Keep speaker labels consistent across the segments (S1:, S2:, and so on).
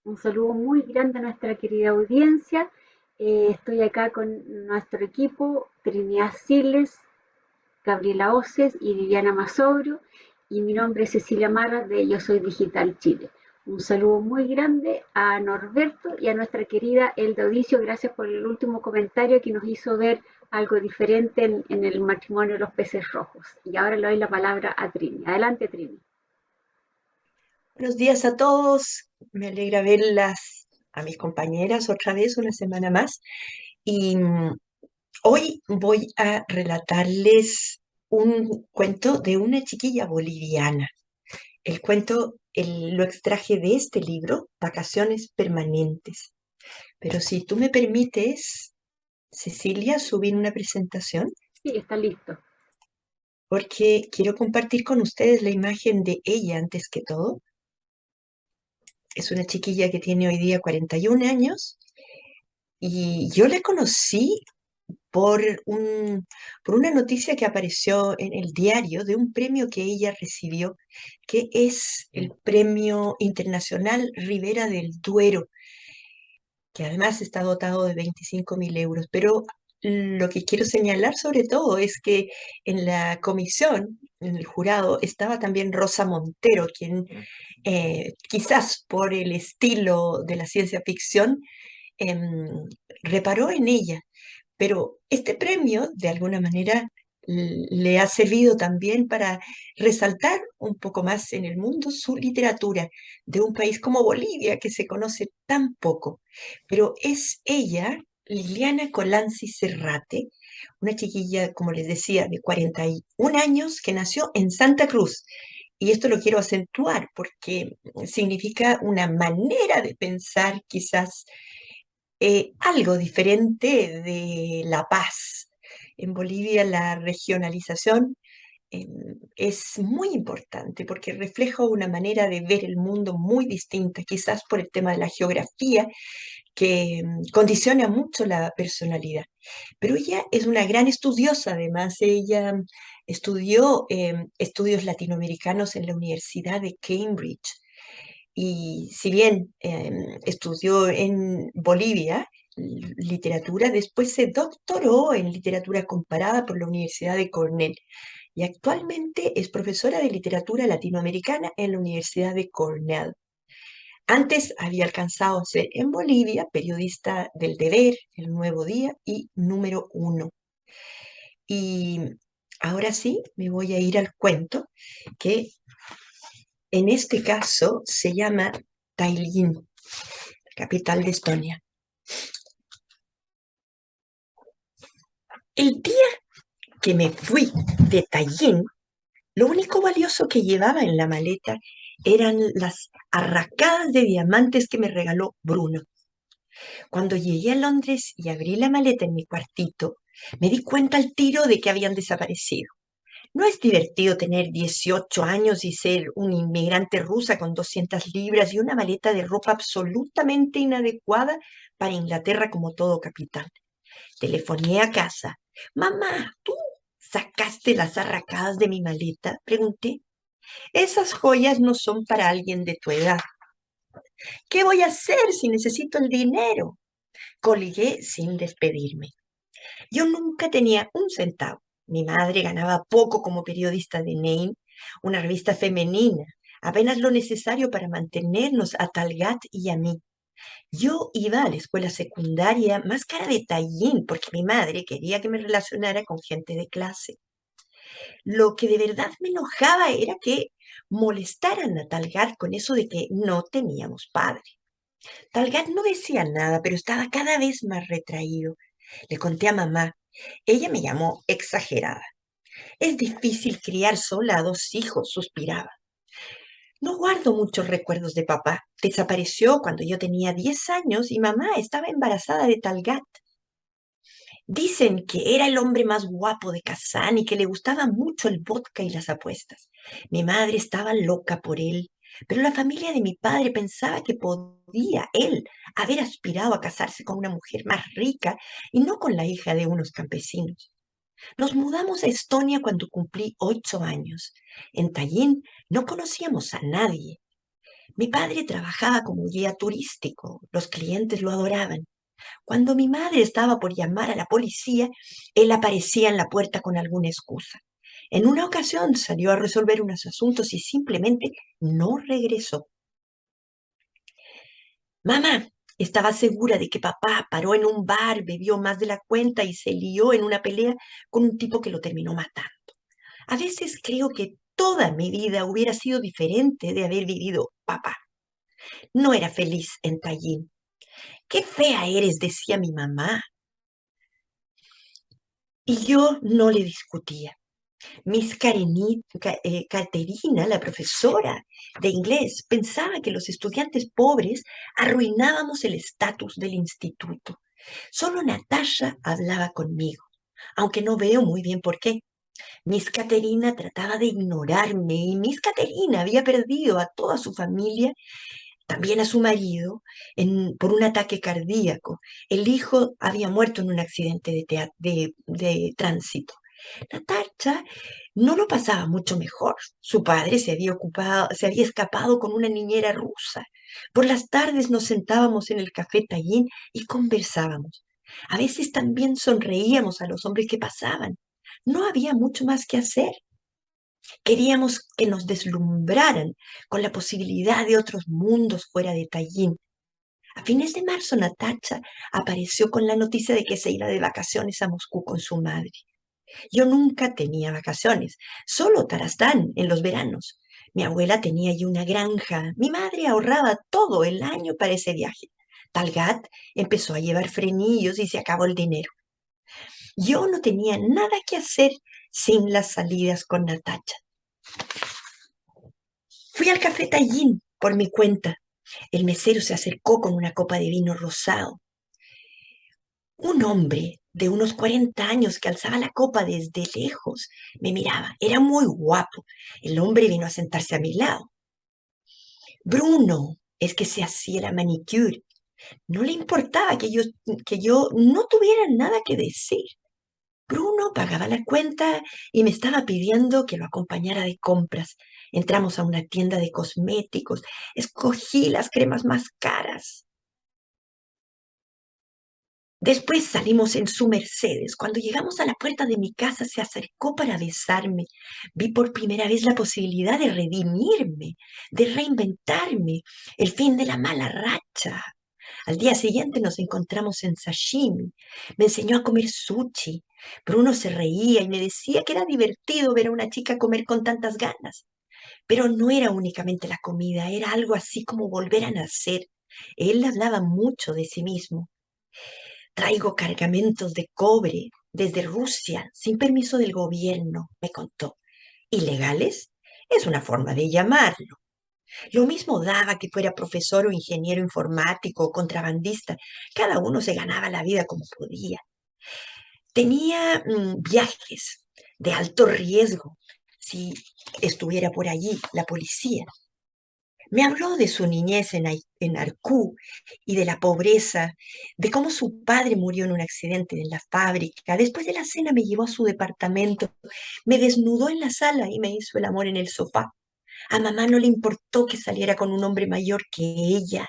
S1: Un saludo muy grande a nuestra querida audiencia. Estoy acá con nuestro equipo, Trinidad Siles, Gabriela Oces y Viviana Masobrio. Y mi nombre es Cecilia Marra de Yo Soy Digital Chile. Un saludo muy grande a Norberto y a nuestra querida Elda Odicio. Gracias por el último comentario que nos hizo ver algo diferente en el matrimonio de los peces rojos. Y ahora le doy la palabra a Trini. Adelante, Trini.
S2: Buenos días a todos. Me alegra verlas a mis compañeras otra vez una semana más. Y hoy voy a relatarles un cuento de una chiquilla boliviana. El cuento lo extraje de este libro, Vacaciones Permanentes. Pero si tú me permites, Cecilia, subir una presentación
S1: Sí, está listo.
S2: porque quiero compartir con ustedes la imagen de ella antes que todo. Es una chiquilla que tiene hoy día 41 años. Y yo le conocí por por una noticia que apareció en el diario de un premio que ella recibió, que es el Premio Internacional Ribera del Duero, que además está dotado de 25.000 euros. Pero lo que quiero señalar sobre todo es que en la comisión, en el jurado, estaba también Rosa Montero, quien quizás por el estilo de la ciencia ficción, em, reparó en ella. Pero este premio, de alguna manera, le ha servido también para resaltar un poco más en el mundo su literatura de un país como Bolivia, que se conoce tan poco. Pero es ella, Liliana Colanzi Cerrate, una chiquilla, como les decía, de 41 años, que nació en Santa Cruz. Y esto lo quiero acentuar porque significa una manera de pensar quizás algo diferente de La Paz. En Bolivia la regionalización eh, es muy importante porque refleja una manera de ver el mundo muy distinta, quizás por el tema de la geografía que condiciona mucho la personalidad. Pero ella es una gran estudiosa, además, ella estudió estudios latinoamericanos en la Universidad de Cambridge. Y si bien estudió en Bolivia literatura, después se doctoró en literatura comparada por la Universidad de Cornell y actualmente es profesora de literatura latinoamericana en la Universidad de Cornell. Antes había alcanzado a ser en Bolivia periodista del Deber, El Nuevo Día y Número Uno. Y ahora sí, me voy a ir al cuento que en este caso se llama Tallinn, capital de Estonia. El día que me fui de Tallinn, lo único valioso que llevaba en la maleta eran las arracadas de diamantes que me regaló Bruno. Cuando llegué a Londres y abrí la maleta en mi cuartito, me di cuenta al tiro de que habían desaparecido. No es divertido tener 18 años y ser una inmigrante rusa con 200 libras y una maleta de ropa absolutamente inadecuada para Inglaterra como todo capitán. Telefoné a casa. Mamá, ¿tú sacaste las arracadas de mi maleta? Pregunté. Esas joyas no son para alguien de tu edad. ¿Qué voy a hacer si necesito el dinero? Colgué sin despedirme. Yo nunca tenía un centavo. Mi madre ganaba poco como periodista de Name, una revista femenina, apenas lo necesario para mantenernos a Talgat y a mí. Yo iba a la escuela secundaria más cara de Tallinn porque mi madre quería que me relacionara con gente de clase. Lo que de verdad me enojaba era que molestaran a Talgat con eso de que no teníamos padre. Talgat no decía nada, pero estaba cada vez más retraído. Le conté a mamá. Ella me llamó exagerada. Es difícil criar sola a dos hijos, suspiraba. No guardo muchos recuerdos de papá. Desapareció cuando yo tenía 10 años y mamá estaba embarazada de Talgat. Dicen que era el hombre más guapo de Kazán y que le gustaba mucho el vodka y las apuestas. Mi madre estaba loca por él, pero la familia de mi padre pensaba que podía él haber aspirado a casarse con una mujer más rica y no con la hija de unos campesinos. Nos mudamos a Estonia cuando cumplí 8 años. En Tallinn no conocíamos a nadie. Mi padre trabajaba como guía turístico. Los clientes lo adoraban. Cuando mi madre estaba por llamar a la policía, él aparecía en la puerta con alguna excusa. En una ocasión salió a resolver unos asuntos y simplemente no regresó. Mamá estaba segura de que papá paró en un bar, bebió más de la cuenta y se lió en una pelea con un tipo que lo terminó matando. A veces creo que toda mi vida hubiera sido diferente de haber vivido papá. No era feliz en Tallinn. Qué fea eres, decía mi mamá. Y yo no le discutía. Caterina, la profesora de inglés, pensaba que los estudiantes pobres arruinábamos el estatus del instituto. Solo Natasha hablaba conmigo, aunque no veo muy bien por qué. Miss Caterina trataba de ignorarme y Miss Caterina había perdido a toda su familia, también a su marido, por un ataque cardíaco. El hijo había muerto en un accidente de tránsito. Natasha no lo pasaba mucho mejor. Su padre se había escapado con una niñera rusa. Por las tardes nos sentábamos en el café Tallín y conversábamos. A veces también sonreíamos a los hombres que pasaban. No había mucho más que hacer. Queríamos que nos deslumbraran con la posibilidad de otros mundos fuera de Tallín. A fines de marzo, Natacha apareció con la noticia de que se iba de vacaciones a Moscú con su madre. Yo nunca tenía vacaciones, solo Tarastán en los veranos. Mi abuela tenía allí una granja. Mi madre ahorraba todo el año para ese viaje. Talgat empezó a llevar frenillos y se acabó el dinero. Yo no tenía nada que hacer sin las salidas con Natacha. Fui al café Tallín por mi cuenta. El mesero se acercó con una copa de vino rosado. Un hombre de unos 40 años que alzaba la copa desde lejos me miraba. Era muy guapo. El hombre vino a sentarse a mi lado. Bruno, es que se hacía la manicure. No le importaba que yo no tuviera nada que decir. Bruno pagaba la cuenta y me estaba pidiendo que lo acompañara de compras. Entramos a una tienda de cosméticos. Escogí las cremas más caras. Después salimos en su Mercedes. Cuando llegamos a la puerta de mi casa, se acercó para besarme. Vi por primera vez la posibilidad de redimirme, de reinventarme, el fin de la mala racha. Al día siguiente nos encontramos en sashimi. Me enseñó a comer sushi. Bruno se reía y me decía que era divertido ver a una chica comer con tantas ganas. Pero no era únicamente la comida, era algo así como volver a nacer. Él hablaba mucho de sí mismo. Traigo cargamentos de cobre desde Rusia sin permiso del gobierno, me contó. ¿Ilegales? Es una forma de llamarlo. Lo mismo daba que fuera profesor o ingeniero informático o contrabandista. Cada uno se ganaba la vida como podía. Tenía viajes de alto riesgo si estuviera por allí la policía. Me habló de su niñez en Arcú y de la pobreza, de cómo su padre murió en un accidente en la fábrica. Después de la cena me llevó a su departamento, me desnudó en la sala y me hizo el amor en el sofá. A mamá no le importó que saliera con un hombre mayor que ella.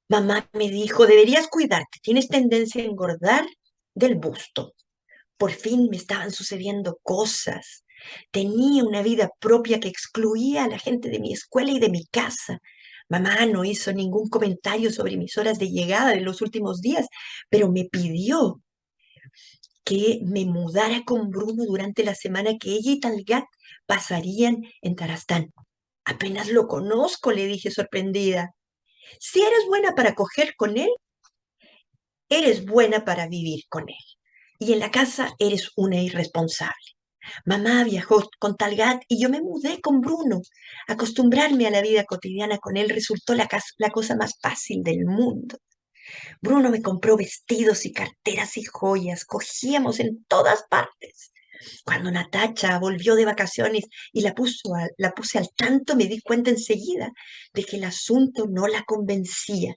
S2: Mamá me dijo, deberías cuidarte, tienes tendencia a engordar del busto. Por fin me estaban sucediendo cosas. Tenía una vida propia que excluía a la gente de mi escuela y de mi casa. Mamá no hizo ningún comentario sobre mis horas de llegada de los últimos días, pero me pidió que me mudara con Bruno durante la semana que ella y Talgat pasarían en Tarastán. Apenas lo conozco, le dije sorprendida. Si eres buena para coger con él, eres buena para vivir con él. Y en la casa eres una irresponsable. Mamá viajó con Talgat y yo me mudé con Bruno. Acostumbrarme a la vida cotidiana con él resultó la cosa más fácil del mundo. Bruno me compró vestidos y carteras y joyas. Cogíamos en todas partes. Cuando Natacha volvió de vacaciones y la puse al tanto, me di cuenta enseguida de que el asunto no la convencía.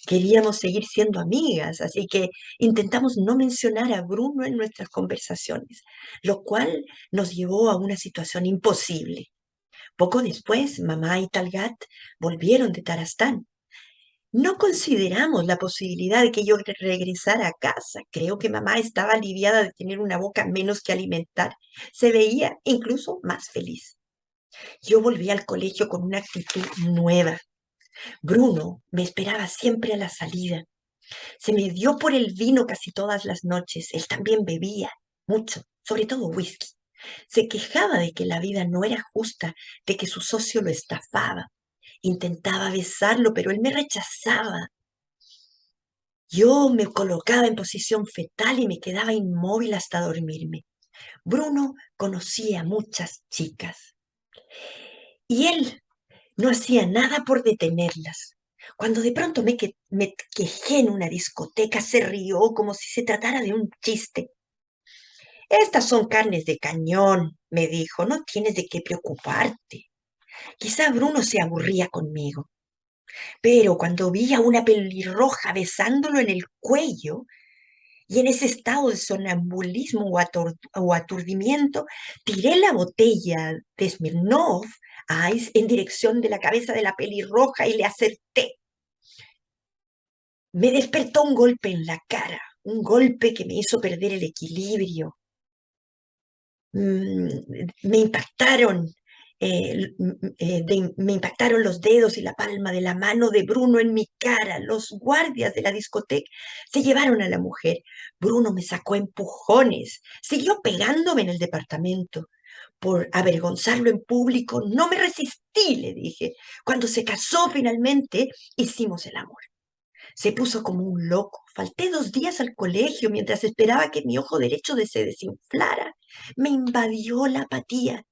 S2: Queríamos seguir siendo amigas, así que intentamos no mencionar a Bruno en nuestras conversaciones, lo cual nos llevó a una situación imposible. Poco después, mamá y Talgat volvieron de Tarastán. No consideramos la posibilidad de que yo regresara a casa. Creo que mamá estaba aliviada de tener una boca menos que alimentar. Se veía incluso más feliz. Yo volví al colegio con una actitud nueva. Bruno me esperaba siempre a la salida. Se me dio por el vino casi todas las noches. Él también bebía mucho, sobre todo whisky. Se quejaba de que la vida no era justa, de que su socio lo estafaba. Intentaba besarlo, pero él me rechazaba. Yo me colocaba en posición fetal y me quedaba inmóvil hasta dormirme. Bruno conocía muchas chicas y él no hacía nada por detenerlas. Cuando de pronto me quejé en una discoteca, se rió como si se tratara de un chiste. Estas son carnes de cañón, me dijo, no tienes de qué preocuparte. Quizá Bruno se aburría conmigo, pero cuando vi a una pelirroja besándolo en el cuello, y en ese estado de sonambulismo o aturdimiento, tiré la botella de Smirnoff Ice en dirección de la cabeza de la pelirroja y le acerté. Me despertó un golpe en la cara, un golpe que me hizo perder el equilibrio. Me impactaron, me impactaron los dedos y la palma de la mano de Bruno en mi cara. Los guardias de la discoteca se llevaron a la mujer. Bruno me sacó a empujones, siguió pegándome en el departamento. Por avergonzarlo en público, no me resistí, le dije. Cuando se casó finalmente, hicimos el amor. Se puso como un loco. Falté 2 días al colegio mientras esperaba que mi ojo derecho se desinflara. Me invadió la apatía.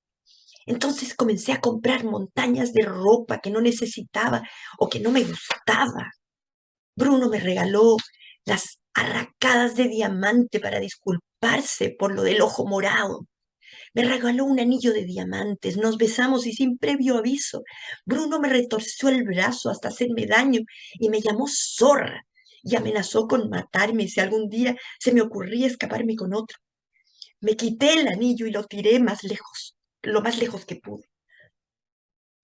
S2: Entonces comencé a comprar montañas de ropa que no necesitaba o que no me gustaba. Bruno me regaló las arracadas de diamante para disculparse por lo del ojo morado. Me regaló un anillo de diamantes, nos besamos y sin previo aviso, Bruno me retorció el brazo hasta hacerme daño y me llamó zorra y amenazó con matarme si algún día se me ocurría escaparme con otro. Me quité el anillo y lo tiré más lejos, lo más lejos que pude.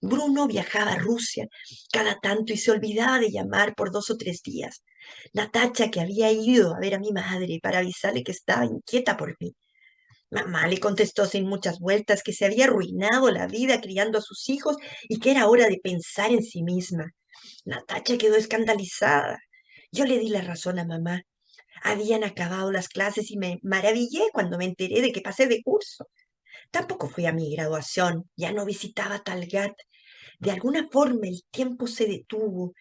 S2: Bruno viajaba a Rusia cada tanto y se olvidaba de llamar por 2 o 3 días. Natacha, que había ido a ver a mi madre para avisarle que estaba inquieta por mí, mamá le contestó sin muchas vueltas que se había arruinado la vida criando a sus hijos y que era hora de pensar en sí misma. Natacha quedó escandalizada. Yo le di la razón a mamá. Habían acabado las clases y me maravillé cuando me enteré de que pasé de curso. Tampoco fui a mi graduación, ya no visitaba Talgat. De alguna forma el tiempo se detuvo.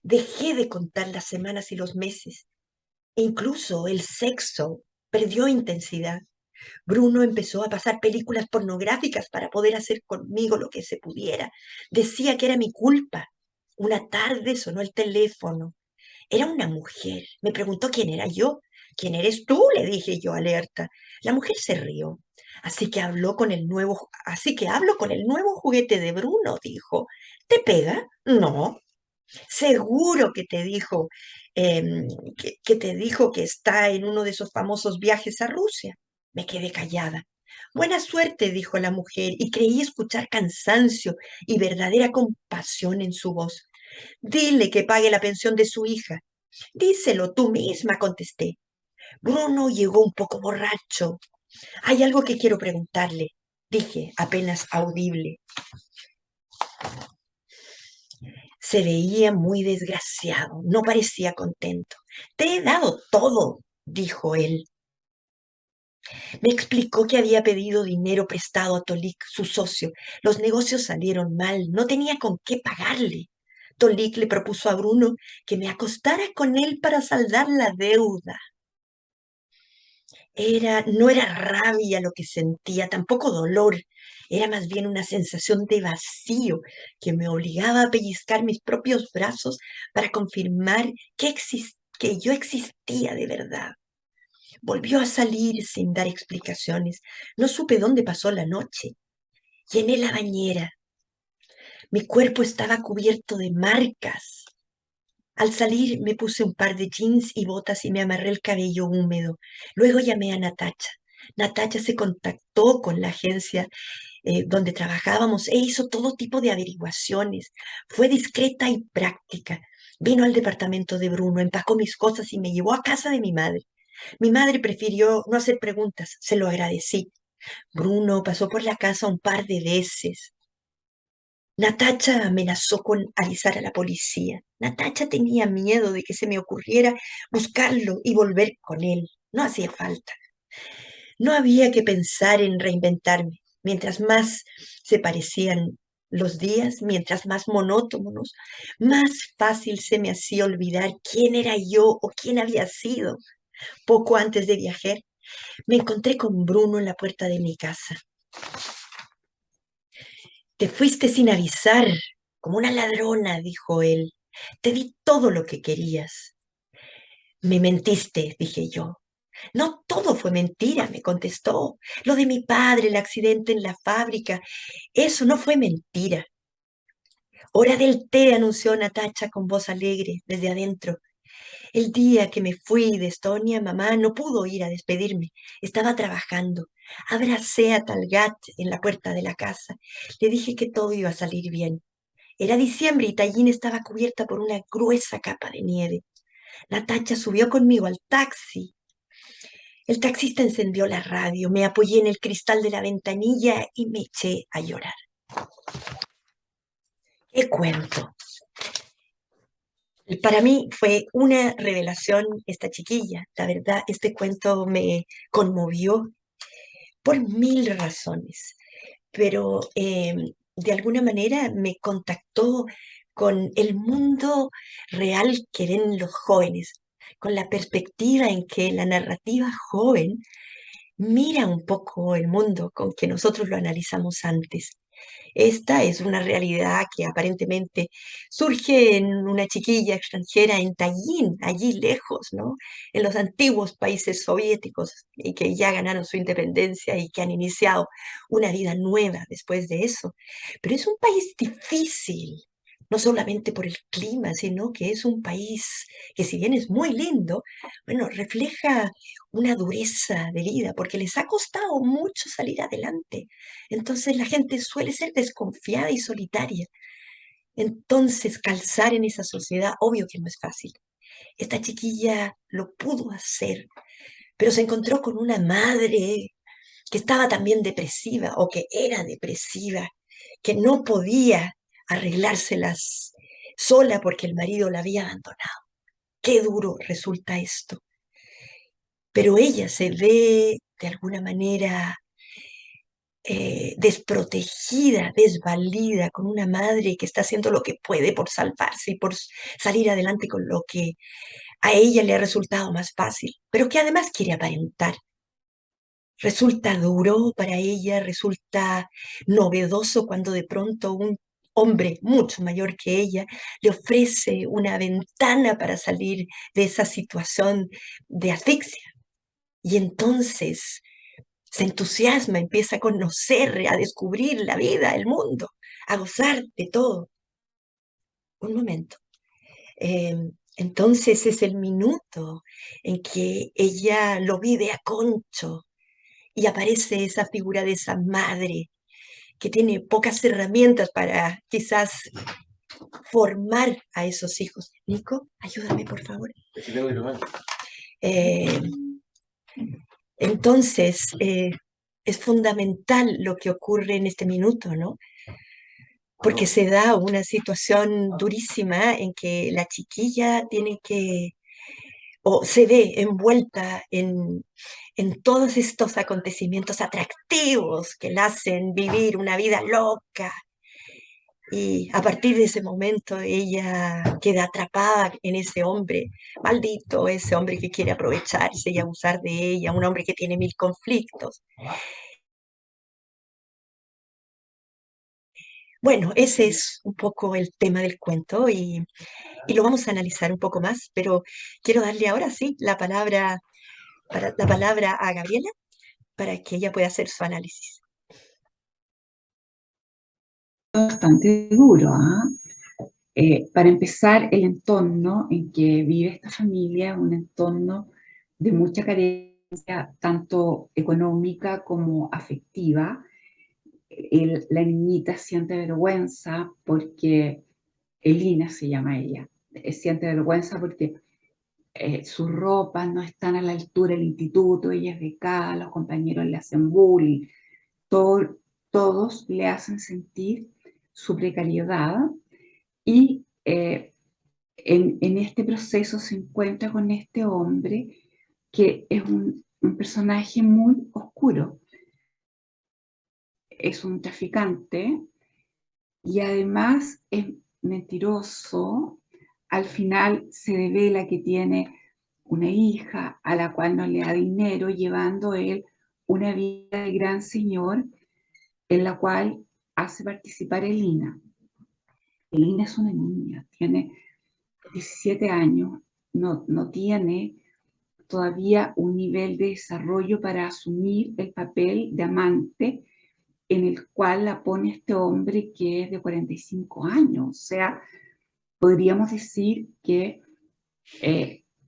S2: Dejé de contar las semanas y los meses. E incluso el sexo perdió intensidad. Bruno empezó a pasar películas pornográficas para poder hacer conmigo lo que se pudiera. Decía que era mi culpa. Una tarde sonó el teléfono. Era una mujer. Me preguntó quién era yo. ¿Quién eres tú? Le dije yo alerta. La mujer se rió. Así que hablo con el nuevo juguete de Bruno, dijo. ¿Te pega? No. Seguro que te dijo, que te dijo que está en uno de esos famosos viajes a Rusia. Me quedé callada. Buena suerte, dijo la mujer, y creí escuchar cansancio y verdadera compasión en su voz. Dile que pague la pensión de su hija. Díselo tú misma, contesté. Bruno llegó un poco borracho. Hay algo que quiero preguntarle, dije, apenas audible. Se veía muy desgraciado, no parecía contento. Te he dado todo, dijo él. Me explicó que había pedido dinero prestado a Tolik, su socio. Los negocios salieron mal, no tenía con qué pagarle. Tolik le propuso a Bruno que me acostara con él para saldar la deuda. No era rabia lo que sentía, tampoco dolor. Era más bien una sensación de vacío que me obligaba a pellizcar mis propios brazos para confirmar que yo existía de verdad. Volvió a salir sin dar explicaciones. No supe dónde pasó la noche. Llené la bañera. Mi cuerpo estaba cubierto de marcas. Al salir me puse un par de jeans y botas y me amarré el cabello húmedo. Luego llamé a Natacha. Natacha se contactó con la agencia donde trabajábamos e hizo todo tipo de averiguaciones. Fue discreta y práctica. Vino al departamento de Bruno, empacó mis cosas y me llevó a casa de mi madre. Mi madre prefirió no hacer preguntas, se lo agradecí. Bruno pasó por la casa un par de veces. Natacha amenazó con avisar a la policía. Natacha tenía miedo de que se me ocurriera buscarlo y volver con él. No hacía falta. No había que pensar en reinventarme. Mientras más se parecían los días, mientras más monótonos, más fácil se me hacía olvidar quién era yo o quién había sido. Poco antes de viajar, me encontré con Bruno en la puerta de mi casa. Te fuiste sin avisar, como una ladrona, dijo él. Te di todo lo que querías. Me mentiste, dije yo. No todo fue mentira, me contestó. Lo de mi padre, el accidente en la fábrica, eso no fue mentira. Hora del té, anunció Natacha con voz alegre desde adentro. El día que me fui de Estonia, mamá no pudo ir a despedirme. Estaba trabajando. Abracé a Talgat en la puerta de la casa. Le dije que todo iba a salir bien. Era diciembre y Tallinn estaba cubierta por una gruesa capa de nieve. Natacha subió conmigo al taxi. El taxista encendió la radio, me apoyé en el cristal de la ventanilla y me eché a llorar. ¿Qué cuento? Para mí fue una revelación esta chiquilla. La verdad, este cuento me conmovió por mil razones, pero de alguna manera me contactó con el mundo real que ven los jóvenes, con la perspectiva en que la narrativa joven mira un poco el mundo con que nosotros lo analizamos antes. Esta es una realidad que aparentemente surge en una chiquilla extranjera en Tallinn, allí lejos, ¿no? En los antiguos países soviéticos y que ya ganaron su independencia y que han iniciado una vida nueva después de eso. Pero es un país difícil, no solamente por el clima, sino que es un país que si bien es muy lindo, bueno, refleja una dureza de vida porque les ha costado mucho salir adelante. Entonces la gente suele ser desconfiada y solitaria. Entonces calzar en esa sociedad, obvio que no es fácil. Esta chiquilla lo pudo hacer, pero se encontró con una madre que estaba también depresiva o que era depresiva, que no podía arreglárselas sola porque el marido la había abandonado. Qué duro resulta esto. Pero ella se ve de alguna manera desprotegida, desvalida, con una madre que está haciendo lo que puede por salvarse y por salir adelante con lo que a ella le ha resultado más fácil, pero que además quiere aparentar. Resulta duro para ella, resulta novedoso cuando de pronto un hombre mucho mayor que ella le ofrece una ventana para salir de esa situación de asfixia. Y entonces se entusiasma, empieza a conocer, a descubrir la vida, el mundo, a gozar de todo. Un momento. Eh, entonces es el minuto en que ella lo vive a Concho y aparece esa figura de esa madre que tiene pocas herramientas para quizás formar a esos hijos. Nico, ayúdame por favor. Eh, entonces, es fundamental lo que ocurre en este minuto, ¿no? Porque se da una situación durísima en que la chiquilla tiene que, o se ve envuelta en todos estos acontecimientos atractivos que la hacen vivir una vida loca. Y a partir de ese momento ella queda atrapada en ese hombre, maldito ese hombre que quiere aprovecharse y abusar de ella, un hombre que tiene mil conflictos. Bueno, ese es un poco el tema del cuento y lo vamos a analizar un poco más, pero quiero darle ahora sí la palabra a Gabriela para que ella pueda hacer su análisis.
S3: Bastante duro, ¿ah? Para empezar, el entorno en que vive esta familia es un entorno de mucha carencia, tanto económica como afectiva. la niñita siente vergüenza porque Elina se llama ella. Siente vergüenza porque sus ropas no están a la altura del instituto, ella es becada, los compañeros le hacen bullying, todos le hacen sentir su precariedad y en este proceso se encuentra con este hombre que es un personaje muy oscuro. Es un traficante y además es mentiroso. Al final se revela que tiene una hija a la cual no le da dinero, llevando él una vida de gran señor en la cual hace participar a Elina. Elina es una niña, tiene 17 años, no tiene todavía un nivel de desarrollo para asumir el papel de amante en el cual la pone este hombre que es de 45 años. O sea, podríamos decir que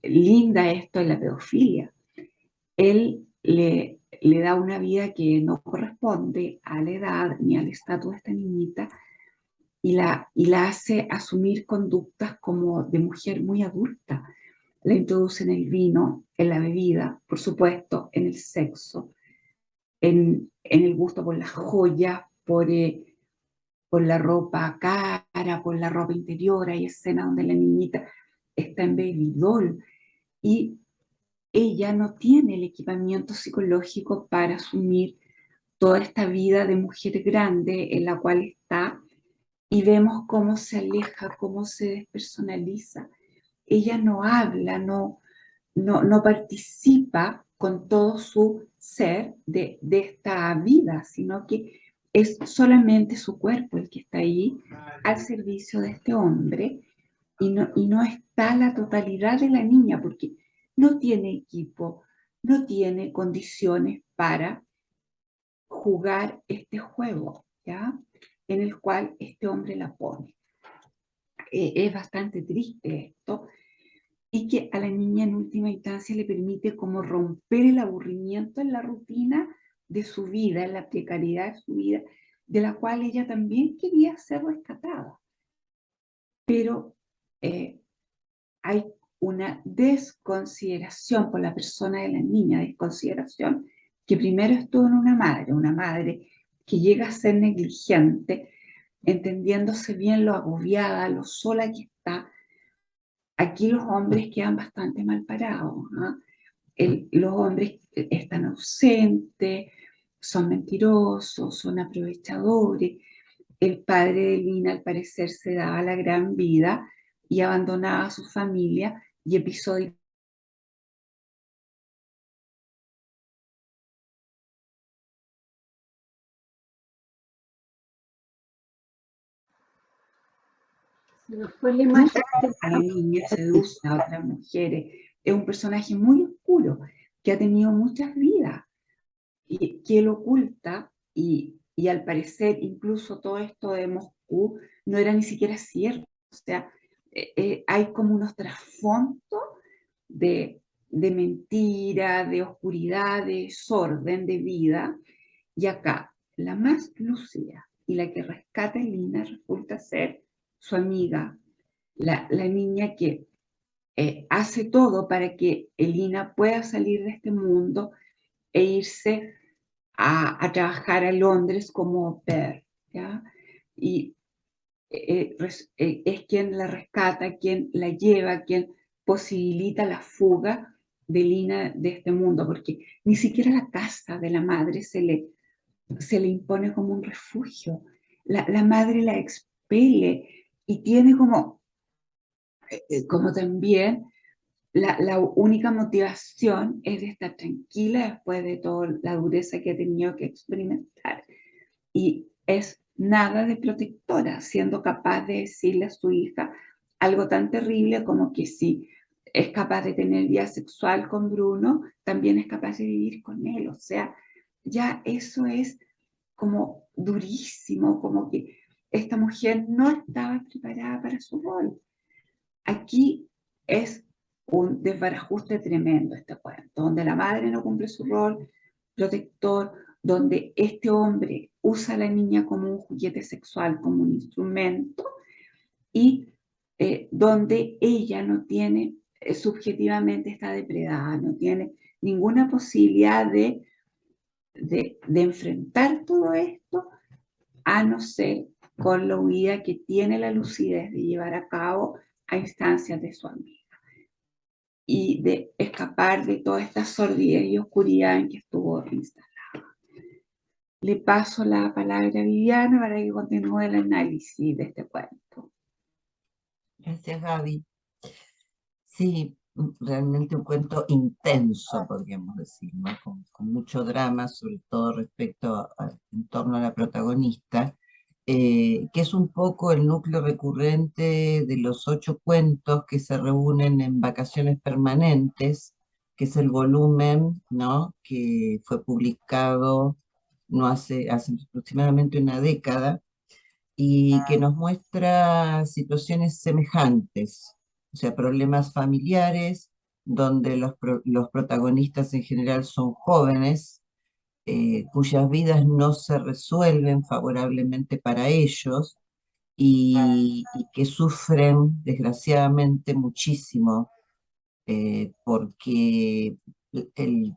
S3: linda esto es la pedofilia. Él le da una vida que no corresponde a la edad ni al estatus de esta niñita y la hace asumir conductas como de mujer muy adulta. La introduce en el vino, en la bebida, por supuesto, en el sexo, en el gusto por las joyas, por la ropa cara, por la ropa interior. Hay escenas donde la niñita está en baby doll y ella no tiene el equipamiento psicológico para asumir toda esta vida de mujer grande en la cual está, y vemos cómo se aleja, cómo se despersonaliza. Ella no habla, no participa con todo su ser de esta vida, sino que es solamente su cuerpo el que está ahí al servicio de este hombre y no está la totalidad de la niña porque no tiene equipo, no tiene condiciones para jugar este juego, ¿ya? En el cual este hombre la pone. Es bastante triste esto, y que a la niña en última instancia le permite como romper el aburrimiento en la rutina de su vida, en la precariedad de su vida, de la cual ella también quería ser rescatada. Pero hay una desconsideración por la persona de la niña, desconsideración que primero estuvo en una madre que llega a ser negligente, entendiéndose bien lo agobiada, lo sola que está. Aquí los hombres quedan bastante mal parados, ¿no? Los hombres están ausentes, son mentirosos, son aprovechadores. El padre de Lina al parecer se daba la gran vida y abandonaba a su familia, y episodios
S1: Se nos fue la imagen.
S3: a la niña, seduce a otras mujeres. Es un personaje muy oscuro que ha tenido muchas vidas y que él oculta, y al parecer incluso todo esto de Moscú no era ni siquiera cierto. O sea, hay como unos trasfondos de mentira, de oscuridad, de desorden de vida, y acá la más lúcida y la que rescata a Lina resulta ser su amiga, la niña que hace todo para que Elina pueda salir de este mundo e irse a trabajar a Londres como au pair, ¿ya? Y es quien la rescata, quien la lleva, quien posibilita la fuga de Lina de este mundo, porque ni siquiera la casa de la madre se le impone como un refugio. La madre la expele y tiene como también la única motivación es de estar tranquila después de toda la dureza que ha tenido que experimentar. Y es nada de protectora, siendo capaz de decirle a su hija algo tan terrible como que si es capaz de tener vida sexual con Bruno, también es capaz de vivir con él. O sea, ya eso es como durísimo, como que esta mujer no estaba preparada para su rol. Aquí es un desbarajuste tremendo este cuento, donde la madre no cumple su rol protector, donde este hombre usa a la niña como un juguete sexual, como un instrumento, y donde ella no tiene, subjetivamente está depredada, no tiene ninguna posibilidad de enfrentar todo esto, a no ser con la huida que tiene la lucidez de llevar a cabo a instancias de su amiga y de escapar de toda esta sordidez y oscuridad en que estuvo instalada. Le paso la palabra a Viviana para que continúe el análisis de este cuento.
S4: Gracias, Gaby. Sí, realmente un cuento intenso, podríamos decir, ¿no? Con mucho drama, sobre todo respecto en torno a la protagonista, que es un poco el núcleo recurrente de los 8 cuentos que se reúnen en Vacaciones Permanentes, que es el volumen, ¿no?, que fue publicado no hace aproximadamente una década, y que nos muestra situaciones semejantes, o sea, problemas familiares, donde los protagonistas en general son jóvenes, cuyas vidas no se resuelven favorablemente para ellos y que sufren desgraciadamente muchísimo, porque el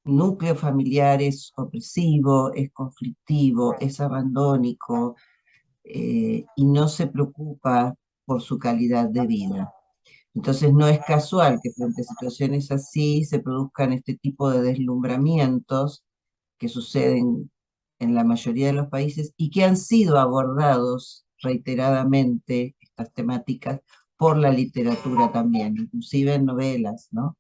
S4: núcleo familiar es opresivo, es conflictivo, es abandónico, y no se preocupa por su calidad de vida. Entonces no es casual que frente a situaciones así se produzcan este tipo de deslumbramientos que suceden en la mayoría de los países y que han sido abordados reiteradamente, estas temáticas, por la literatura también, inclusive en novelas, ¿no?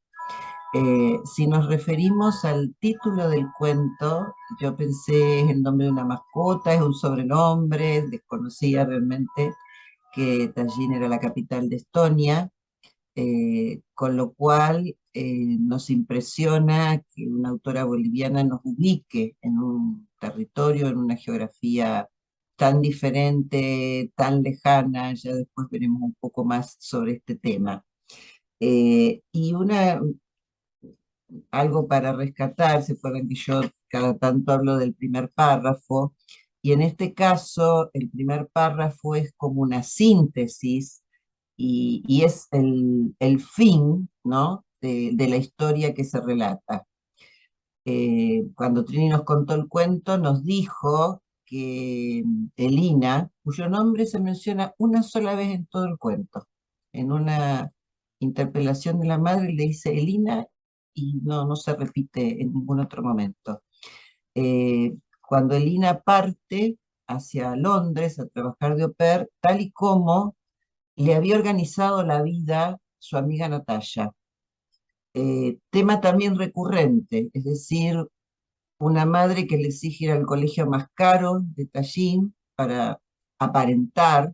S4: Si nos referimos al título del cuento, yo pensé es el nombre de una mascota, es un sobrenombre, desconocía realmente que Tallinn era la capital de Estonia, con lo cual nos impresiona que una autora boliviana nos ubique en un territorio, en una geografía tan diferente, tan lejana. Ya después veremos un poco más sobre este tema. Y algo para rescatar, se acuerdan que yo cada tanto hablo del primer párrafo, y en este caso el primer párrafo es como una síntesis y es el fin, ¿no?, de la historia que se relata. Cuando Trini nos contó el cuento, nos dijo que Elina, cuyo nombre se menciona una sola vez en todo el cuento, en una interpelación de la madre le dice Elina y no se repite en ningún otro momento. Cuando Elina parte hacia Londres a trabajar de au pair, tal y como le había organizado la vida su amiga Natalia. Tema también recurrente, es decir, una madre que le exige ir al colegio más caro de Tallinn para aparentar,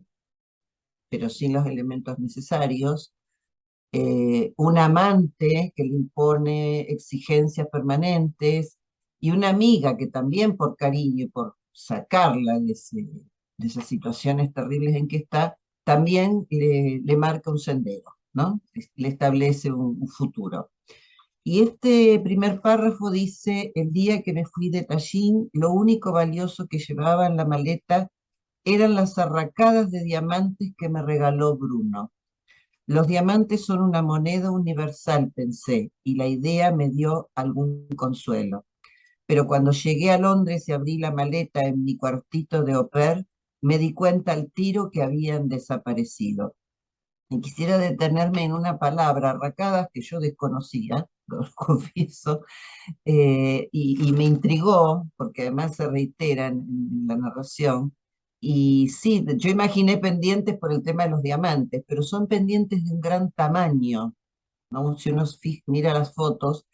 S4: pero sin los elementos necesarios, un amante que le impone exigencias permanentes, y una amiga que también por cariño y por sacarla de esas situaciones terribles en que está, también le marca un sendero, ¿no? Le establece un futuro. Y este primer párrafo dice: el día que me fui de Tallinn, lo único valioso que llevaba en la maleta eran las arracadas de diamantes que me regaló Bruno. Los diamantes son una moneda universal, pensé, y la idea me dio algún consuelo. Pero cuando llegué a Londres y abrí la maleta en mi cuartito de au pair, me di cuenta al tiro que habían desaparecido. Y quisiera detenerme en una palabra, arracadas, que yo desconocía, lo confieso, y me intrigó, porque además se reitera en la narración. Y sí, yo imaginé pendientes por el tema de los diamantes, pero son pendientes de un gran tamaño, ¿no? Si uno mira las fotos,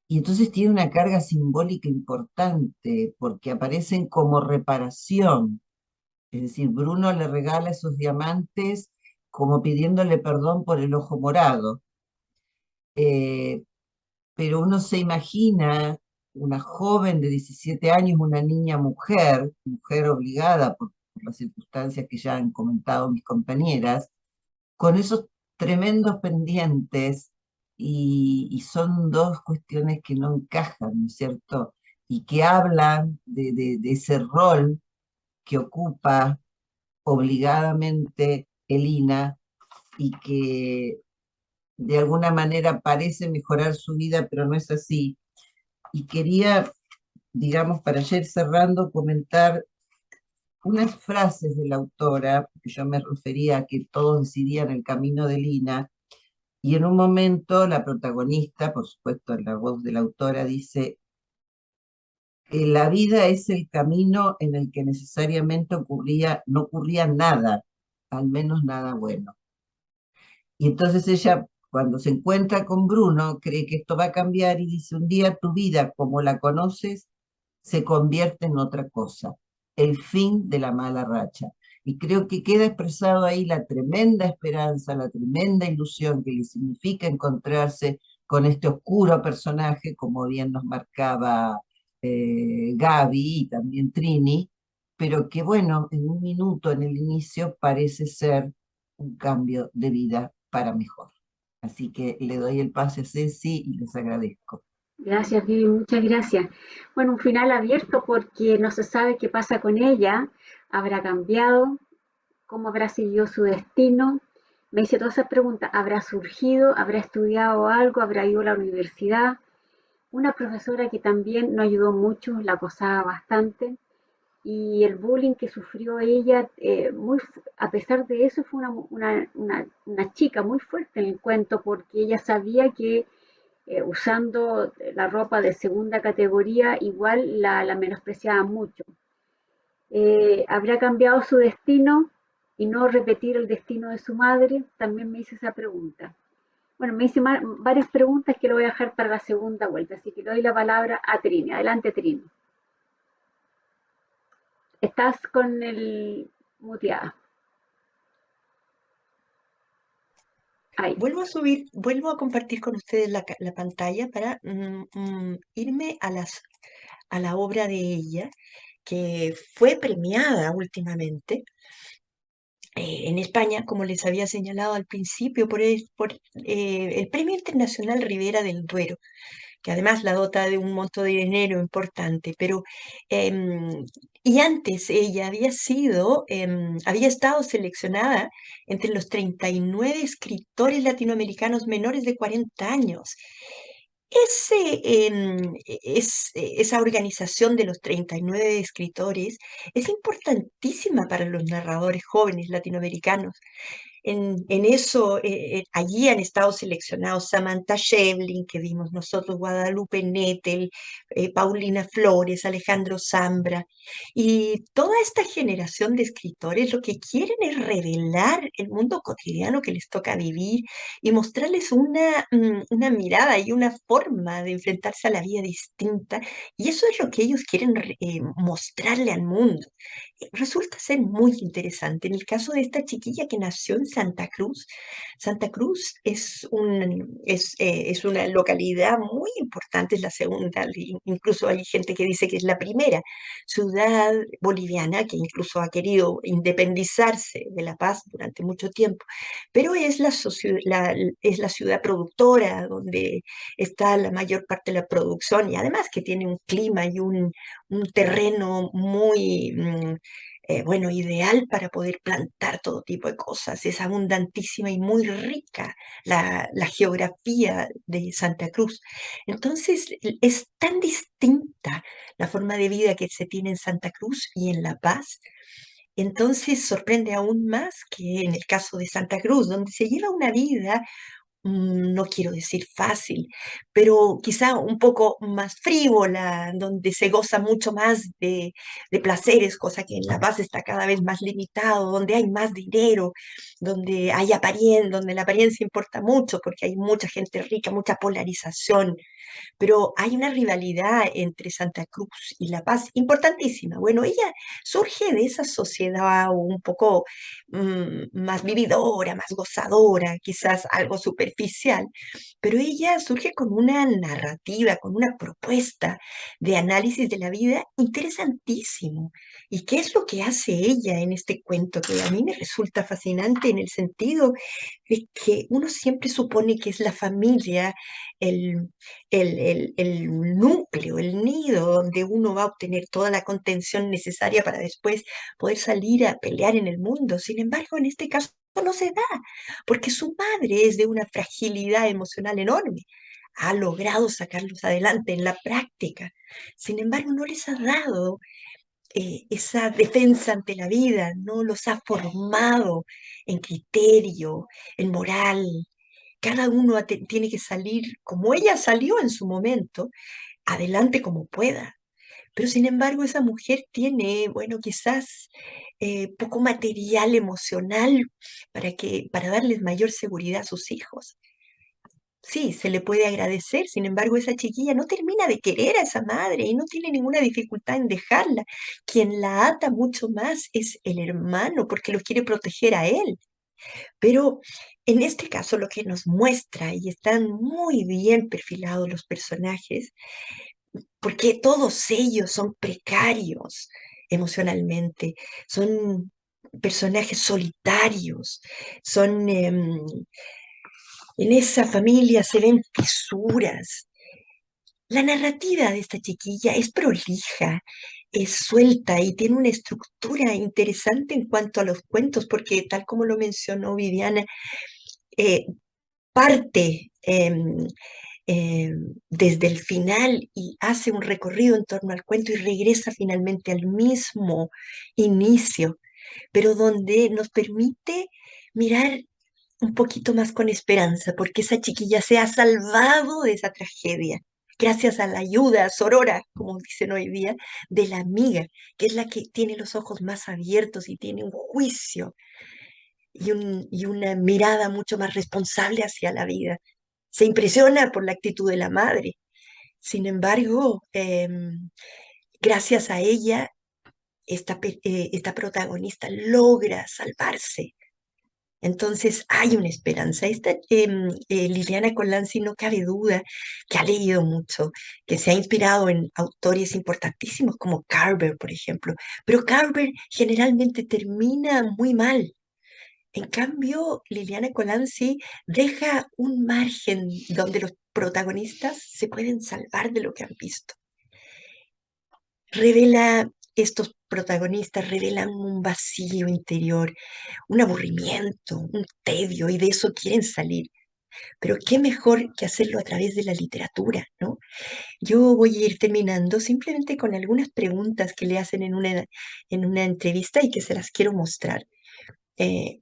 S4: y entonces tiene una carga simbólica importante, porque aparecen como reparación. Es decir, Bruno le regala esos diamantes como pidiéndole perdón por el ojo morado. Eh, pero uno se imagina una joven de 17 años, una niña mujer, mujer obligada por las circunstancias que ya han comentado mis compañeras, con esos tremendos pendientes, y son dos cuestiones que no encajan, ¿no es cierto? y que hablan de ese rol que ocupa obligadamente Elina y que de alguna manera parece mejorar su vida, pero no es así. Y quería, digamos, para ayer cerrando, comentar unas frases de la autora, que yo me refería a que todos decidían el camino de Lina, y en un momento la protagonista, por supuesto en la voz de la autora, dice que la vida es el camino en el que necesariamente no ocurría nada, al menos nada bueno. Y entonces ella, cuando se encuentra con Bruno, cree que esto va a cambiar y dice, un día tu vida como la conoces se convierte en otra cosa, el fin de la mala racha. Y creo que queda expresado ahí la tremenda esperanza, la tremenda ilusión que le significa encontrarse con este oscuro personaje, como bien nos marcaba Gaby y también Trini, pero que bueno, en un minuto, en el inicio, parece ser un cambio de vida para mejor. Así que le doy el pase a Ceci y les agradezco.
S1: Gracias, Vivi, muchas gracias. Bueno, un final abierto porque no se sabe qué pasa con ella, habrá cambiado, cómo habrá seguido su destino. Me hice todas esas preguntas, ¿habrá surgido, habrá estudiado algo, habrá ido a la universidad? Una profesora que también nos ayudó mucho, la acosaba bastante, y el bullying que sufrió ella, a pesar de eso, fue una chica muy fuerte en el cuento porque ella sabía que usando la ropa de segunda categoría, igual la menospreciaba mucho. ¿Habrá cambiado su destino y no repetir el destino de su madre? También me hice esa pregunta. Bueno, me hice varias preguntas que lo voy a dejar para la segunda vuelta, así que le doy la palabra a Trini. Adelante, Trini. Estás con el muteada. Ahí.
S2: Vuelvo a compartir con ustedes la pantalla para irme a la obra de ella, que fue premiada últimamente en España, como les había señalado al principio, por el Premio Internacional Ribera del Duero, que además la dota de un monto de dinero importante, pero y antes ella había estado seleccionada entre los 39 escritores latinoamericanos menores de 40 años. Esa organización de los 39 escritores es importantísima para los narradores jóvenes latinoamericanos. En eso, allí han estado seleccionados Samantha Schweblin, que vimos nosotros, Guadalupe Nettel, Paulina Flores, Alejandro Zambra, y toda esta generación de escritores lo que quieren es revelar el mundo cotidiano que les toca vivir y mostrarles una mirada y una forma de enfrentarse a la vida distinta, y eso es lo que ellos quieren mostrarle al mundo. Resulta ser muy interesante. En el caso de esta chiquilla que nació en Santa Cruz es una localidad muy importante, es la segunda, incluso hay gente que dice que es la primera ciudad boliviana que incluso ha querido independizarse de La Paz durante mucho tiempo, pero es la ciudad productora donde está la mayor parte de la producción y además que tiene un clima y un terreno muy bueno, ideal para poder plantar todo tipo de cosas. Es abundantísima y muy rica la geografía de Santa Cruz. Entonces, es tan distinta la forma de vida que se tiene en Santa Cruz y en La Paz. Entonces, sorprende aún más que en el caso de Santa Cruz, donde se lleva una vida no quiero decir fácil, pero quizá un poco más frívola, donde se goza mucho más de placeres, cosa que en La Paz está cada vez más limitado, donde hay más dinero, donde la apariencia importa mucho, porque hay mucha gente rica, mucha polarización, pero hay una rivalidad entre Santa Cruz y La Paz importantísima. Bueno, ella surge de esa sociedad un poco más vividora, más gozadora, quizás algo superficial superficial, pero ella surge con una narrativa, con una propuesta de análisis de la vida interesantísimo. ¿Y qué es lo que hace ella en este cuento? Que a mí me resulta fascinante en el sentido de que uno siempre supone que es la familia, el, el núcleo, el nido donde uno va a obtener toda la contención necesaria para después poder salir a pelear en el mundo. Sin embargo, en este caso no se da, porque su madre es de una fragilidad emocional enorme. Ha logrado sacarlos adelante en la práctica. Sin embargo, no les ha dado esa defensa ante la vida, no los ha formado en criterio, en moral. Cada uno tiene que salir como ella salió en su momento, adelante como pueda. Pero sin embargo, esa mujer tiene, bueno, quizás poco material emocional para darles mayor seguridad a sus hijos. Sí, se le puede agradecer, sin embargo, esa chiquilla no termina de querer a esa madre y no tiene ninguna dificultad en dejarla. Quien la ata mucho más es el hermano, porque lo quiere proteger a él. Pero en este caso lo que nos muestra, y están muy bien perfilados los personajes, porque todos ellos son precarios emocionalmente, son personajes solitarios, son en esa familia se ven fisuras. La narrativa de esta chiquilla es prolija, es suelta y tiene una estructura interesante en cuanto a los cuentos, porque tal como lo mencionó Viviana, eh, parte desde el final y hace un recorrido en torno al cuento y regresa finalmente al mismo inicio, pero donde nos permite mirar un poquito más con esperanza, porque esa chiquilla se ha salvado de esa tragedia, gracias a la ayuda sorora, como dicen hoy día, de la amiga, que es la que tiene los ojos más abiertos y tiene un juicio y una mirada mucho más responsable hacia la vida. Se impresiona por la actitud de la madre. Sin embargo, gracias a ella, esta protagonista logra salvarse. Entonces hay una esperanza. Liliana Colanzi no cabe duda que ha leído mucho, que se ha inspirado en autores importantísimos como Carver, por ejemplo. Pero Carver generalmente termina muy mal. En cambio, Liliana Colanzi deja un margen donde los protagonistas se pueden salvar de lo que han visto. Estos protagonistas revelan un vacío interior, un aburrimiento, un tedio, y de eso quieren salir. Pero qué mejor que hacerlo a través de la literatura, ¿no? Yo voy a ir terminando simplemente con algunas preguntas que le hacen en una entrevista y que se las quiero mostrar. Eh,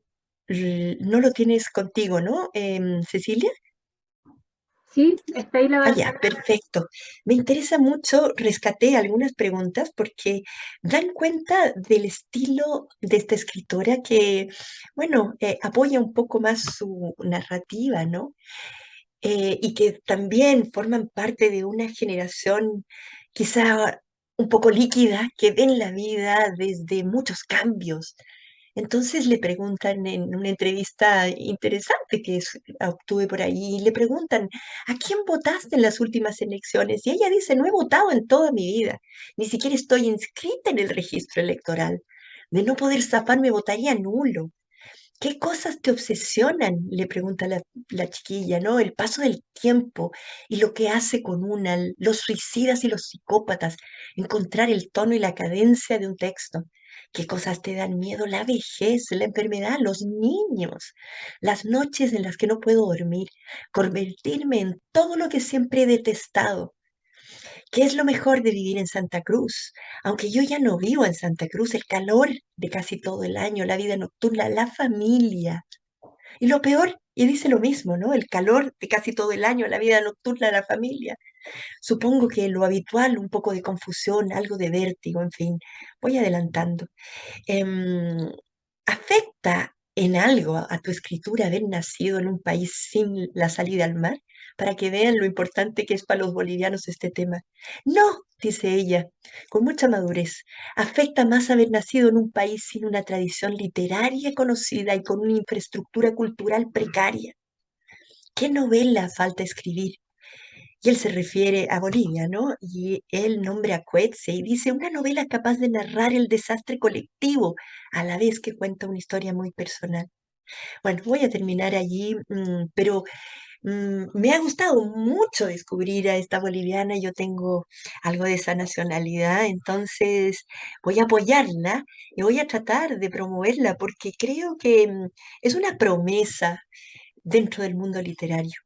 S2: no lo tienes contigo, ¿no, Cecilia?
S1: Sí, está ahí la
S2: Ah, ya, perfecto. Me interesa mucho, rescaté algunas preguntas porque dan cuenta del estilo de esta escritora que, bueno, apoya un poco más su narrativa, ¿no? Y que también forman parte de una generación quizá un poco líquida que ven la vida desde muchos cambios. Entonces le preguntan en una entrevista interesante que obtuve por ahí, le preguntan, ¿a quién votaste en las últimas elecciones? Y ella dice, no he votado en toda mi vida, ni siquiera estoy inscrita en el registro electoral. De no poder zafarme, votaría nulo. ¿Qué cosas te obsesionan? Le pregunta la chiquilla, ¿no? El paso del tiempo y lo que hace con una, los suicidas y los psicópatas, encontrar el tono y la cadencia de un texto. ¿Qué cosas te dan miedo? La vejez, la enfermedad, los niños, las noches en las que no puedo dormir, convertirme en todo lo que siempre he detestado. ¿Qué es lo mejor de vivir en Santa Cruz? Aunque yo ya no vivo en Santa Cruz, el calor de casi todo el año, la vida nocturna, la familia. Y lo peor, y dice lo mismo, ¿no? El calor de casi todo el año, la vida nocturna, la familia. Supongo que lo habitual, un poco de confusión, algo de vértigo, en fin, voy adelantando. ¿Afecta en algo a tu escritura haber nacido en un país sin la salida al mar? Para que vean lo importante que es para los bolivianos este tema. No, dice ella, con mucha madurez. Afecta más haber nacido en un país sin una tradición literaria conocida y con una infraestructura cultural precaria. ¿qué novela falta escribir? Y él se refiere a Bolivia, ¿no? Y él nombra a Coetzee y dice, una novela capaz de narrar el desastre colectivo, a la vez que cuenta una historia muy personal. Bueno, voy a terminar allí, pero me ha gustado mucho descubrir a esta boliviana. Yo tengo algo de esa nacionalidad, entonces voy a apoyarla y voy a tratar de promoverla porque creo que es una promesa dentro del mundo literario.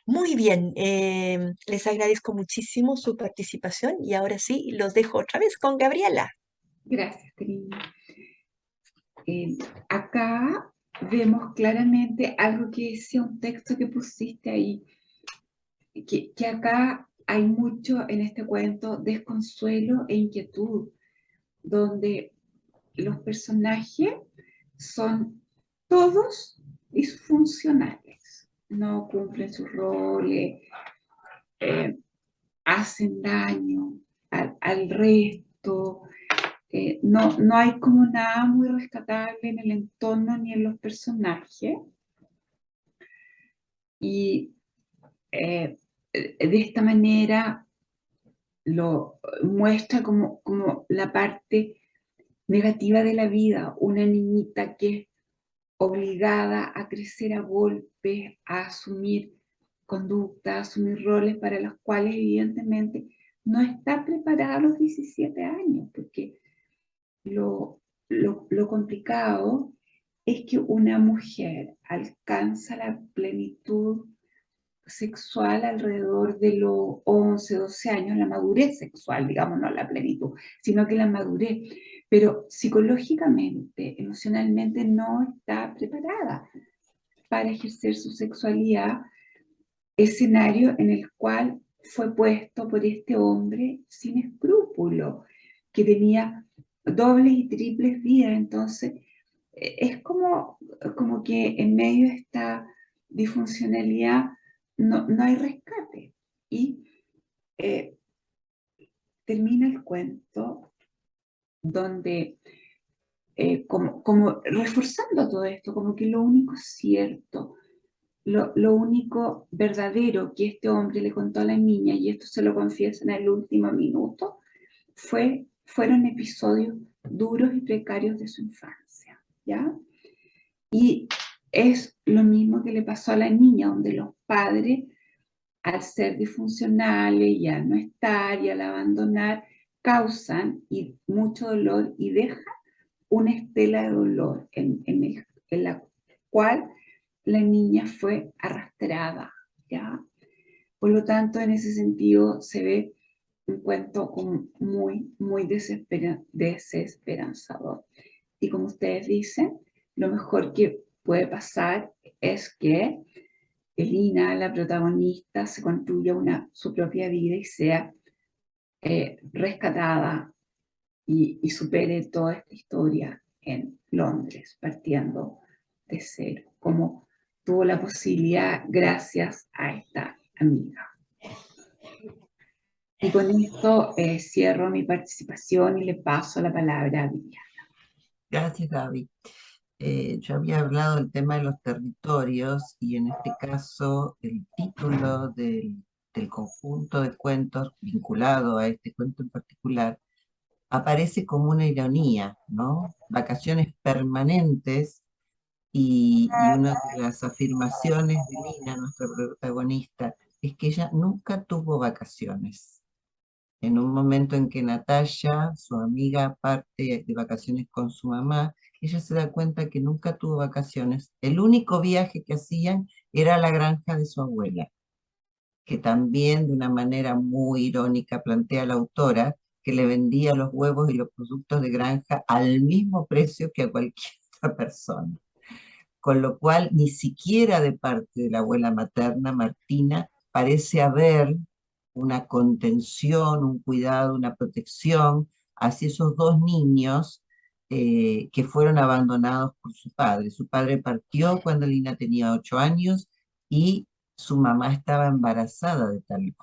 S2: Muy bien, les agradezco muchísimo su participación y ahora sí los dejo otra vez con Gabriela.
S3: Gracias, Trina. Acá vemos claramente algo que decía un texto que pusiste ahí, que acá hay mucho en este cuento desconsuelo e inquietud, donde los personajes son todos disfuncionales, no cumplen sus roles, hacen daño al resto. No hay como nada muy rescatable en el entorno ni en los personajes. Y de esta manera lo muestra como la parte negativa de la vida, una niñita que es obligada a crecer a golpes, a asumir conductas, a asumir roles para los cuales evidentemente no está preparada a los 17 años, porque lo complicado es que una mujer alcanza la plenitud sexual alrededor de los 11, 12 años, la madurez sexual, digamos, no la plenitud, sino que la madurez, pero psicológicamente, emocionalmente no está preparada para ejercer su sexualidad, escenario en el cual fue puesto por este hombre sin escrúpulo, que tenía dobles y triples vidas. Entonces, es como que en medio de esta disfuncionalidad no hay rescate. Y termina el cuento donde, como reforzando todo esto, como que lo único cierto, lo único verdadero que este hombre le contó a la niña, y esto se lo confiesa en el último minuto, fueron episodios duros y precarios de su infancia, ¿ya? Y es lo mismo que le pasó a la niña, donde los padres, al ser disfuncionales y al no estar y al abandonar, causan mucho dolor y dejan una estela de dolor en la cual la niña fue arrastrada, ¿ya? Por lo tanto, en ese sentido se ve un cuento como muy desesperanzador. Y como ustedes dicen, lo mejor que puede pasar es que Elina, la protagonista, se construya su propia vida y sea rescatada y supere toda esta historia en Londres, partiendo de cero, como tuvo la posibilidad gracias a esta amiga. Y con esto cierro mi participación y le paso la palabra a Viviana.
S4: Gracias, Gaby. Yo había hablado del tema de los territorios y en este caso el título del conjunto de cuentos vinculado a este cuento en particular aparece como una ironía, ¿no? Vacaciones permanentes y una de las afirmaciones de Lina, nuestra protagonista, es que ella nunca tuvo vacaciones. En un momento en que Natalia, su amiga, parte de vacaciones con su mamá, ella se da cuenta que nunca tuvo vacaciones. El único viaje que hacían era a la granja de su abuela, que también de una manera muy irónica plantea la autora que le vendía los huevos y los productos de granja al mismo precio que a cualquier otra persona. Con lo cual, ni siquiera de parte de la abuela materna, Martina, parece haber una contención, un cuidado, una protección hacia esos dos niños que fueron abandonados por su padre. Su padre partió cuando Lina tenía 8 años y su mamá estaba embarazada de tal.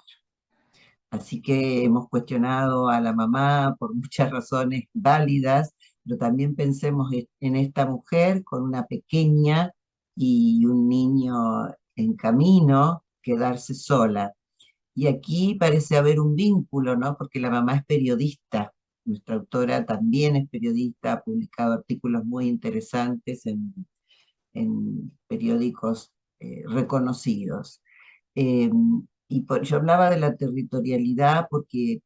S4: Así que hemos cuestionado a la mamá por muchas razones válidas, pero también pensemos en esta mujer con una pequeña y un niño en camino quedarse sola. Y aquí parece haber un vínculo, ¿no? Porque la mamá es periodista. Nuestra autora también es periodista, ha publicado artículos muy interesantes en periódicos reconocidos. Eh, yo hablaba de la territorialidad porque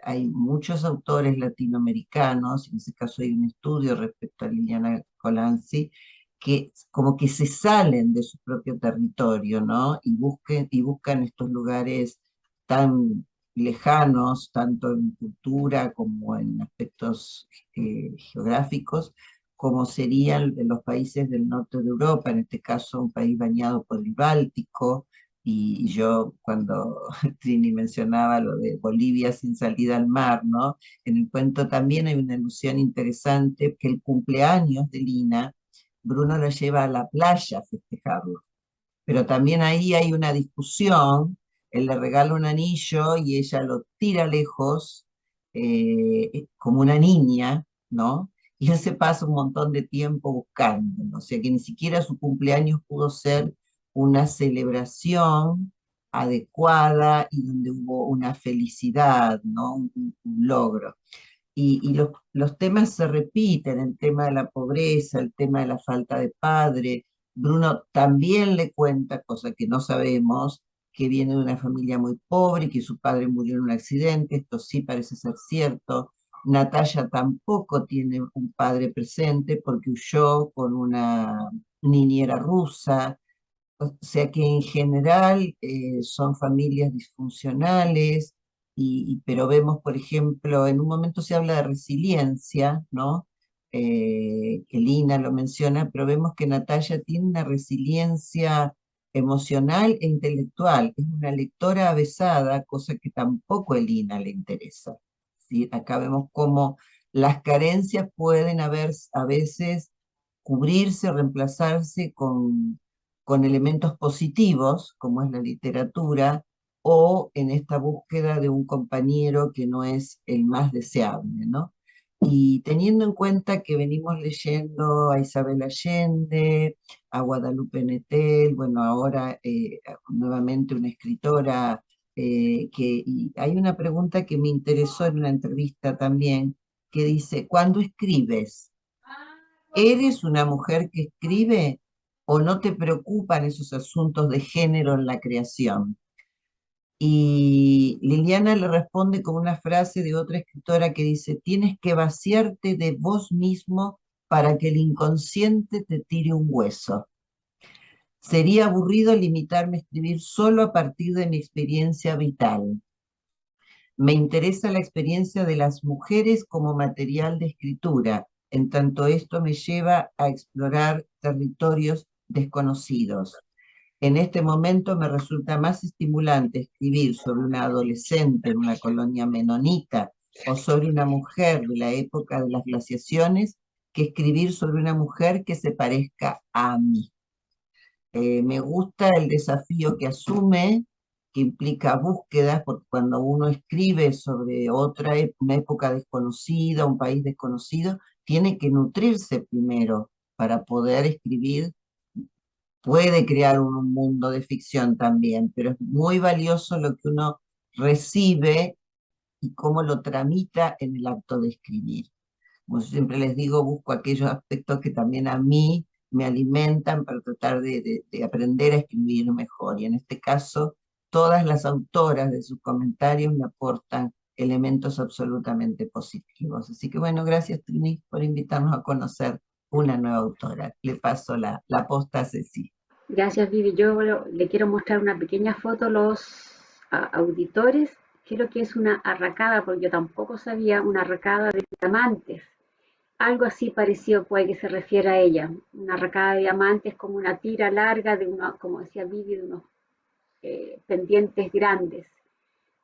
S4: hay muchos autores latinoamericanos, en ese caso hay un estudio respecto a Liliana Colanzi, que como que se salen de su propio territorio, ¿no? Y buscan estos lugares tan lejanos, tanto en cultura como en aspectos geográficos, como serían los países del norte de Europa, en este caso un país bañado por el Báltico, y yo cuando Trini mencionaba lo de Bolivia sin salida al mar, ¿no? En el cuento también hay una alusión interesante que el cumpleaños de Lina, Bruno lo lleva a la playa a festejarlo, pero también ahí hay una discusión, él le regala un anillo y ella lo tira lejos, como una niña, ¿no? Y él se pasa un montón de tiempo buscándolo, o sea que ni siquiera su cumpleaños pudo ser una celebración adecuada y donde hubo una felicidad, ¿no? Un logro. Y los temas se repiten, el tema de la pobreza, el tema de la falta de padre. Bruno también le cuenta, cosa que no sabemos, que viene de una familia muy pobre y que su padre murió en un accidente, esto sí parece ser cierto. Natalia tampoco tiene un padre presente porque huyó con una niñera rusa, o sea que en general son familias disfuncionales, pero vemos, por ejemplo, en un momento se habla de resiliencia, ¿no? Que Lina lo menciona, pero vemos que Natalia tiene una resiliencia emocional e intelectual. Es una lectora avesada, cosa que tampoco a Lina le interesa. ¿Sí? Acá vemos cómo las carencias pueden haber a veces cubrirse, reemplazarse con elementos positivos, como es la literatura, o en esta búsqueda de un compañero que no es el más deseable, ¿no? Y teniendo en cuenta que venimos leyendo a Isabel Allende, a Guadalupe Nettel, bueno, ahora nuevamente una escritora, y hay una pregunta que me interesó en una entrevista también, que dice, ¿cuándo escribes? ¿Eres una mujer que escribe o no te preocupan esos asuntos de género en la creación? Y Liliana le responde con una frase de otra escritora que dice, tienes que vaciarte de vos mismo para que el inconsciente te tire un hueso. Sería aburrido limitarme a escribir solo a partir de mi experiencia vital. Me interesa la experiencia de las mujeres como material de escritura, en tanto esto me lleva a explorar territorios desconocidos. En este momento me resulta más estimulante escribir sobre una adolescente en una colonia menonita o sobre una mujer de la época de las glaciaciones que escribir sobre una mujer que se parezca a mí. Me gusta el desafío que asume, que implica búsquedas, porque cuando uno escribe sobre una época desconocida, un país desconocido, tiene que nutrirse primero para poder escribir. Puede crear un mundo de ficción también, pero es muy valioso lo que uno recibe y cómo lo tramita en el acto de escribir. Como yo siempre les digo, busco aquellos aspectos que también a mí me alimentan para tratar de aprender a escribir mejor. Y en este caso, todas las autoras de sus comentarios me aportan elementos absolutamente positivos. Así que bueno, gracias Trini por invitarnos a conocer una nueva autora. Le paso la posta a Ceci.
S1: Gracias, Vivi. Yo le quiero mostrar una pequeña foto a los auditores. Creo que es una arracada, porque yo tampoco sabía, una arracada de diamantes. Algo así parecido puede que se refiera a ella. Una arracada de diamantes como una tira larga de uno, como decía Vivi, de unos pendientes grandes.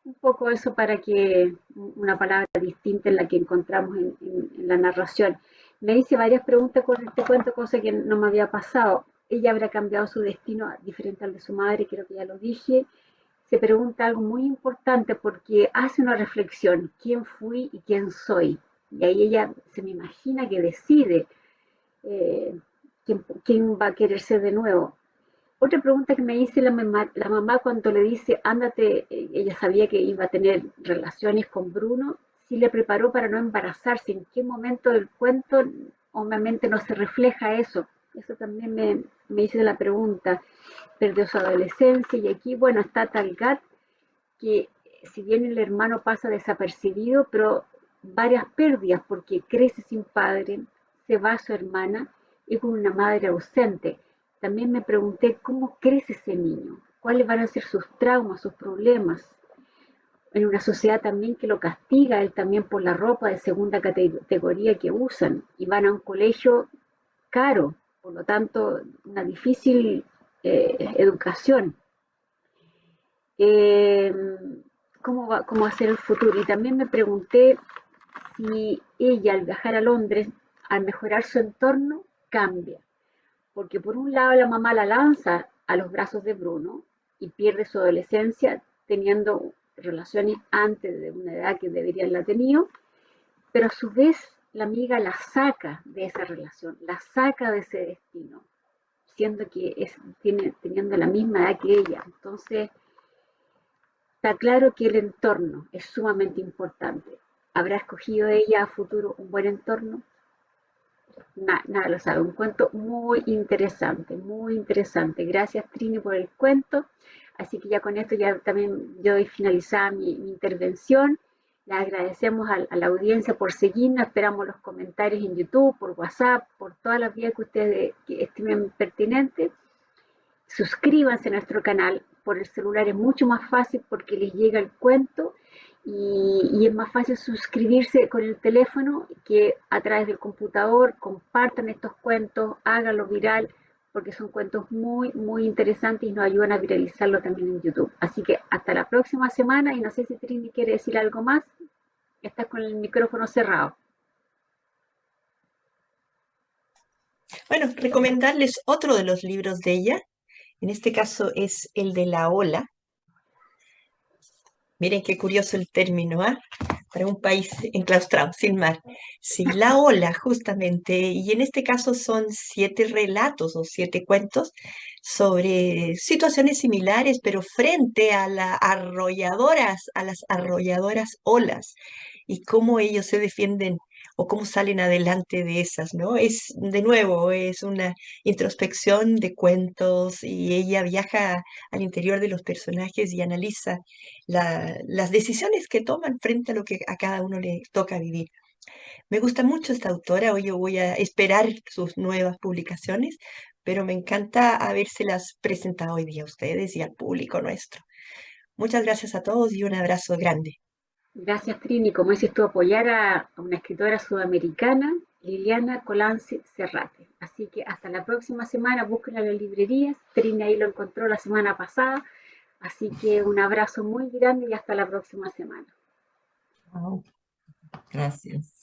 S1: Un poco eso para que una palabra distinta en la que encontramos en la narración. Me hice varias preguntas con este cuento, cosa que no me había pasado. Ella habrá cambiado su destino diferente al de su madre, creo que ya lo dije. Se pregunta algo muy importante porque hace una reflexión, ¿quién fui y quién soy? Y ahí ella se me imagina que decide quién va a querer ser de nuevo. Otra pregunta que me hice la mamá cuando le dice, ándate, ella sabía que iba a tener relaciones con Bruno, si le preparó para no embarazarse, en qué momento del cuento obviamente no se refleja eso. Eso también me hice la pregunta. Perdió su adolescencia y aquí, bueno, está Talgat, que si bien el hermano pasa desapercibido, pero varias pérdidas porque crece sin padre, se va su hermana y con una madre ausente. También me pregunté cómo crece ese niño, cuáles van a ser sus traumas, sus problemas, en una sociedad también que lo castiga, él también por la ropa de segunda categoría que usan y van a un colegio caro, por lo tanto, una difícil educación. Eh, cómo va a ser el futuro. Y también me pregunté si ella al viajar a Londres, al mejorar su entorno, cambia. Porque por un lado la mamá la lanza a los brazos de Bruno y pierde su adolescencia teniendo relaciones antes de una edad que debería haberla tenido, pero a su vez la amiga la saca de esa relación, la saca de ese destino, siendo que teniendo la misma edad que ella. Entonces, está claro que el entorno es sumamente importante. ¿Habrá escogido ella a futuro un buen entorno? Nada lo sabe. Un cuento muy interesante, muy interesante. Gracias, Trini, por el cuento. Así que ya con esto ya también yo doy finalizada mi intervención. Le agradecemos a la audiencia por seguirnos. Esperamos los comentarios en YouTube, por WhatsApp, por todas las vías que ustedes que estimen pertinentes. Suscríbanse a nuestro canal. Por el celular es mucho más fácil porque les llega el cuento y es más fácil suscribirse con el teléfono que a través del computador. Compartan estos cuentos, háganlo viral porque son cuentos muy, muy interesantes y nos ayudan a viralizarlo también en YouTube. Así que hasta la próxima semana y no sé si Trini quiere decir algo más. Estás con el micrófono cerrado.
S2: Bueno, recomendarles otro de los libros de ella. En este caso es el de La Ola. Miren qué curioso el término, ¿ah? Para un país enclaustrado, sin mar. Sí, La Ola, justamente. Y en este caso son 7 relatos o 7 cuentos sobre situaciones similares, pero frente a las arrolladoras olas y cómo ellos se defienden o cómo salen adelante de esas, ¿no? Es, de nuevo, es una introspección de cuentos y ella viaja al interior de los personajes y analiza las decisiones que toman frente a lo que a cada uno le toca vivir. Me gusta mucho esta autora, hoy yo voy a esperar sus nuevas publicaciones, pero me encanta habérselas presentado hoy día a ustedes y al público nuestro. Muchas gracias a todos y un abrazo grande.
S1: Gracias, Trini. Como dices tú, apoyar a una escritora sudamericana, Liliana Colanzi Serrate. Así que hasta la próxima semana, búsquenla en las librerías. Trini ahí lo encontró la semana pasada. Así que un abrazo muy grande y hasta la próxima semana.
S4: Gracias.